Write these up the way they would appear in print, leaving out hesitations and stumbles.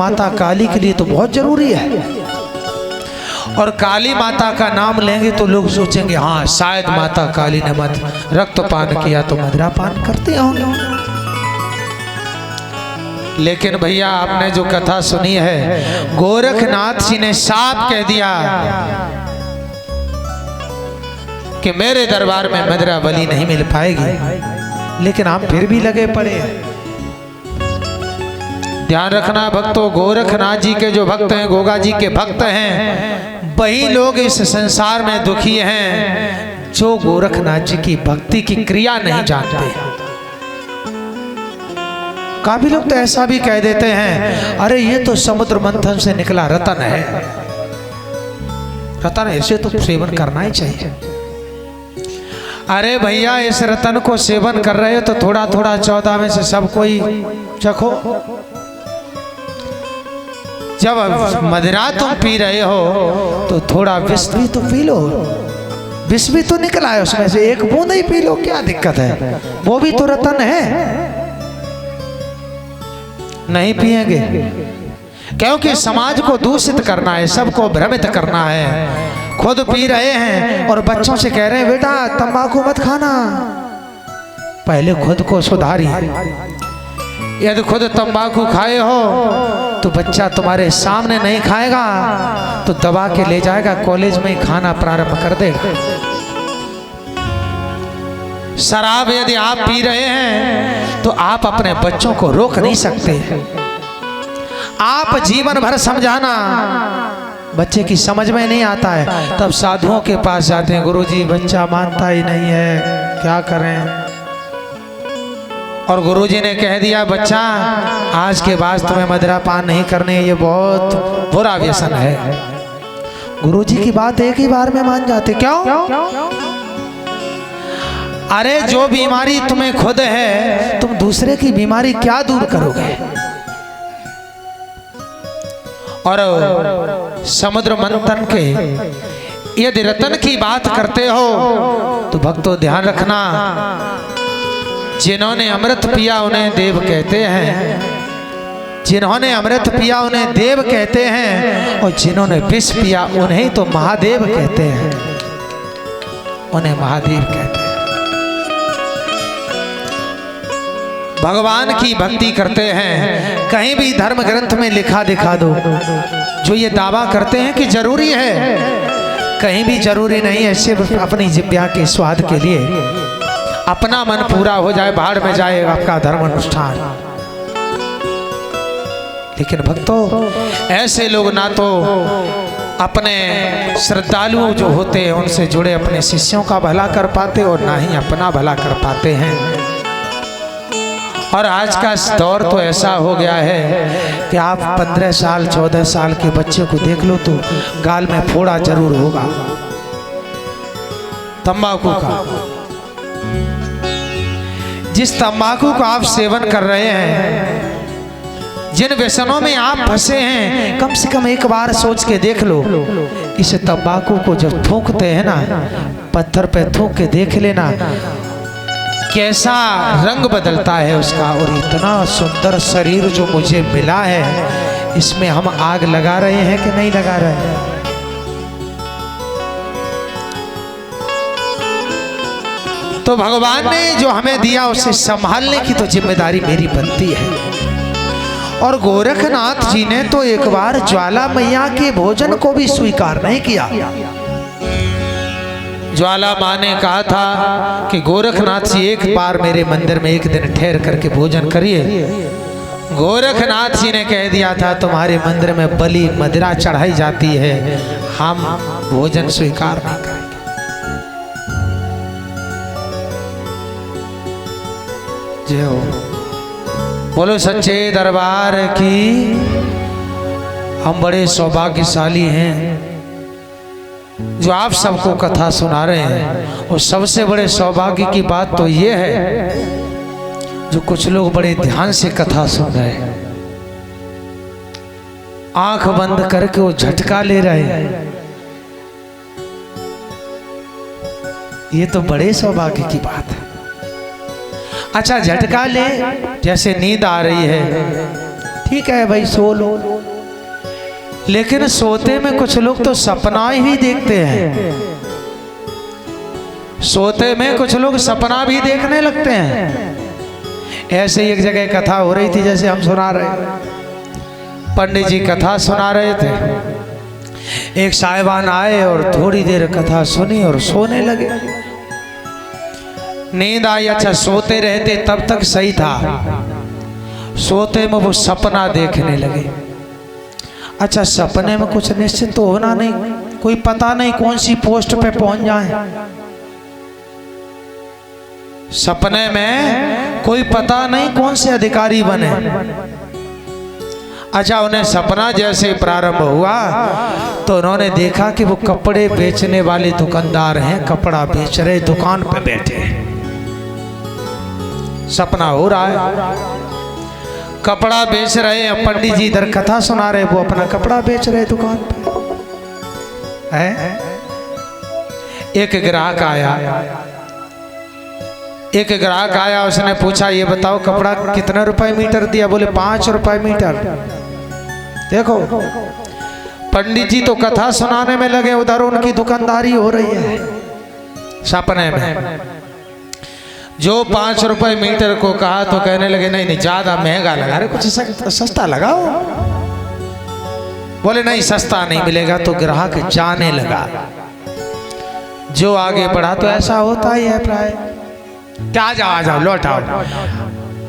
माता काली के लिए तो बहुत जरूरी है। और काली माता का नाम लेंगे तो लोग सोचेंगे हाँ शायद माता काली ने मत रक्तपान किया तो मदिरा पान करते होंगे। लेकिन भैया आपने जो कथा सुनी है, गोरखनाथ जी ने साफ कह दिया कि मेरे दरबार में मदिरा बलि नहीं मिल पाएगी, लेकिन आप फिर भी लगे पड़े हैं। ध्यान रखना भक्तों, गोरखनाथ जी के जो भक्त हैं, गोगा जी के भक्त हैं, वही लोग इस संसार में दुखी हैं जो गोरखनाथ जी की भक्ति की क्रिया नहीं जानते। काफी लोग तो ऐसा भी कह देते हैं, अरे ये तो समुद्र मंथन से निकला रतन है, रतन ऐसे तो सेवन करना ही चाहिए। अरे भैया इस रतन को सेवन कर रहे हो तो थोड़ा थोड़ा 14 में से सब कोई चखो। जब मदिरा तुम पी रहे हो तो थोड़ा विष भी तो पी लो, विष भी तो निकला है उसमें से, एक बूंद ही पी लो, क्या दिक्कत है, वो भी तो रतन है। नहीं पिएंगे क्योंकि समाज को दूषित करना है, सबको भ्रमित करना है। खुद पी रहे हैं और बच्चों से कह रहे हैं बेटा तंबाकू मत खाना। पहले खुद को सुधारिए। यदि खुद तंबाकू खाए हो तो बच्चा तुम्हारे सामने नहीं खाएगा तो दबा के ले जाएगा, कॉलेज में खाना प्रारंभ कर देगा। शराब यदि आप पी रहे हैं तो आप अपने बच्चों को रोक नहीं सकते। आप जीवन भर समझाना, बच्चे की समझ में नहीं आता है, तब साधुओं के पास जाते हैं, गुरुजी बच्चा मानता ही नहीं है, क्या करें। और गुरुजी ने कह दिया बच्चा आज के बाद तुम्हें मदिरा पान नहीं करने, ये बहुत बुरा व्यसन है। गुरुजी की बात एक ही बार में मान जाते, क्यों? अरे जो बीमारी तुम्हें खुद है तुम दूसरे की बीमारी क्या दूर करोगे। और समुद्र मंथन के यदि रतन की बात करते हो तो भक्तों ध्यान रखना, जिन्होंने अमृत पिया उन्हें देव कहते हैं, जिन्होंने अमृत पिया उन्हें देव कहते हैं, और जिन्होंने विष पिया उन्हें तो महादेव कहते हैं, उन्हें महादेव कहते हैं। भगवान की भक्ति करते हैं, कहीं भी धर्म ग्रंथ में लिखा दिखा दो जो ये दावा करते हैं कि जरूरी है, कहीं भी जरूरी नहीं है, सिर्फ अपनी जिब्या के स्वाद के लिए, अपना मन पूरा हो जाए, बाहर में जाए आपका धर्म अनुष्ठान। लेकिन भक्तों ऐसे लोग ना तो अपने श्रद्धालु जो होते हैं उनसे जुड़े अपने शिष्यों का भला कर पाते और ना ही अपना भला कर पाते हैं। और आज का दौर तो ऐसा हो गया है कि आप 15 साल 14 साल के बच्चे को देख लो तो गाल में फोड़ा जरूर होगा तंबाकू का। जिस तंबाकू का आप सेवन कर रहे हैं, जिन व्यसनों में आप फंसे हैं, कम से कम एक बार सोच के देख लो, इस तंबाकू को जब थूकते हैं ना, पत्थर पे थूक के देख लेना कैसा रंग बदलता है उसका। और इतना सुंदर शरीर जो मुझे मिला है, इसमें हम आग लगा रहे हैं कि नहीं लगा रहे हैं। तो भगवान ने जो हमें दिया उसे संभालने की तो जिम्मेदारी मेरी बनती है। और गोरखनाथ जी ने तो एक बार ज्वाला मैया के भोजन को भी स्वीकार नहीं किया। ज्वाला माँ ने कहा था कि गोरखनाथ जी एक बार मेरे मंदिर में एक दिन ठहर करके भोजन करिए। गोरखनाथ जी ने कह दिया था तुम्हारे मंदिर में बलि मदिरा चढ़ाई जाती है, हम भोजन स्वीकार नहीं करेंगे। जय हो, बोलो सच्चे दरबार की। हम बड़े सौभाग्यशाली हैं जो आप सबको कथा सुना रहे हैं। और सबसे बड़े सौभाग्य की बात तो ये है जो कुछ लोग बड़े ध्यान से कथा सुन रहे हैं, आंख बंद करके वो झटका ले रहे हैं। ये तो बड़े सौभाग्य की बात है। अच्छा झटका ले, जैसे नींद आ रही है, ठीक है भाई सो लो। लेकिन सोते में कुछ लोग तो सपना ही देखते हैं, सोते में कुछ लोग सपना भी देखने लगते हैं। ऐसे ही एक जगह कथा हो रही थी, जैसे हम सुना रहे, पंडित जी कथा सुना रहे थे। एक साहिबान आए और थोड़ी देर कथा सुनी और सोने लगे। नींद आई, अच्छा सोते रहते तब तक सही था, सोते में वो सपना देखने लगे। अच्छा सपने में कुछ निश्चित तो होना नहीं, कोई पता नहीं कौन सी पोस्ट पे पहुंच जाए। सपने में कोई पता नहीं कौन से अधिकारी बने। अच्छा उन्हें सपना जैसे प्रारंभ हुआ तो उन्होंने देखा कि वो कपड़े बेचने वाले दुकानदार हैं, कपड़ा बेच रहे, दुकान पे बैठे। सपना हो रहा है, कपड़ा बेच रहे हैं, पंडित जी इधर कथा सुना रहे, वो अपना कपड़ा बेच रहे दुकान पे है। एक ग्राहक आया, एक ग्राहक आया, उसने पूछा ये बताओ कपड़ा कितने रुपए मीटर दिया? बोले 5 रुपए मीटर। देखो पंडित जी तो कथा सुनाने में लगे, उधर उनकी दुकानदारी हो रही है सपने में। जो 5 रुपए मीटर को कहा तो कहने लगे नहीं नहीं ज्यादा महंगा लगा रहे, कुछ सस्ता लगाओ। बोले नहीं सस्ता नहीं मिलेगा। तो ग्राहक जाने लगा, जो आगे बढ़ा। तो ऐसा होता ही है प्राय, क्या आ जाओ लौट आओ,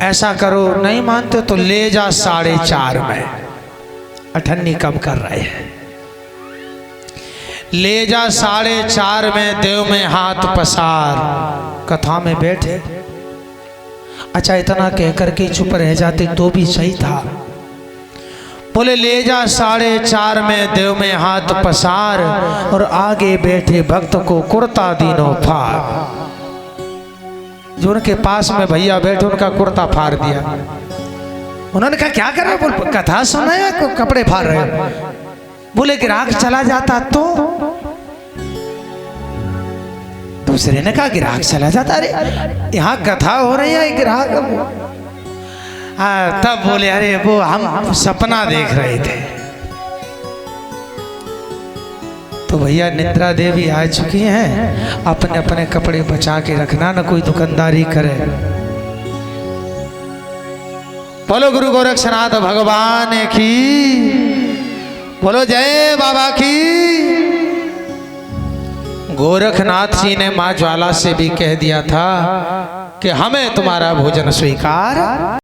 ऐसा करो, नहीं मानते तो ले जा 4.5 में। अठन्नी कम कर रहे हैं, ले जा 4.5 में, देव में हाथ पसार। कथा में बैठे, अच्छा इतना कहकर के चुप रह जाते तो भी सही था। बोले ले जा 4.5 में, देव में हाथ पसार, और आगे बैठे भक्त को कुर्ता दीनो फाड़। जो उनके पास में भैया बैठे उनका कुर्ता फाड़ दिया। उन्होंने कहा क्या कर रहे हो? बोल कथा सुना है, कपड़े फाड़ रहे हो। बोले ग्राहक चला जाता तो? दूसरे ने कहा ग्राहक चला जाता, अरे यहाँ कथा हो रही है ग्राहक। हाँ तब बोले अरे वो हम सपना देख रहे थे। तो भैया निद्रा देवी आ चुकी हैं, अपने अपने कपड़े बचा के रखना, ना कोई दुकानदारी करे। बोलो गुरु गोरक्षनाथ भगवान की, बोलो जय बाबा की। गोरखनाथ जी ने मां ज्वाला से भी कह दिया था कि हमें तुम्हारा भोजन स्वीकार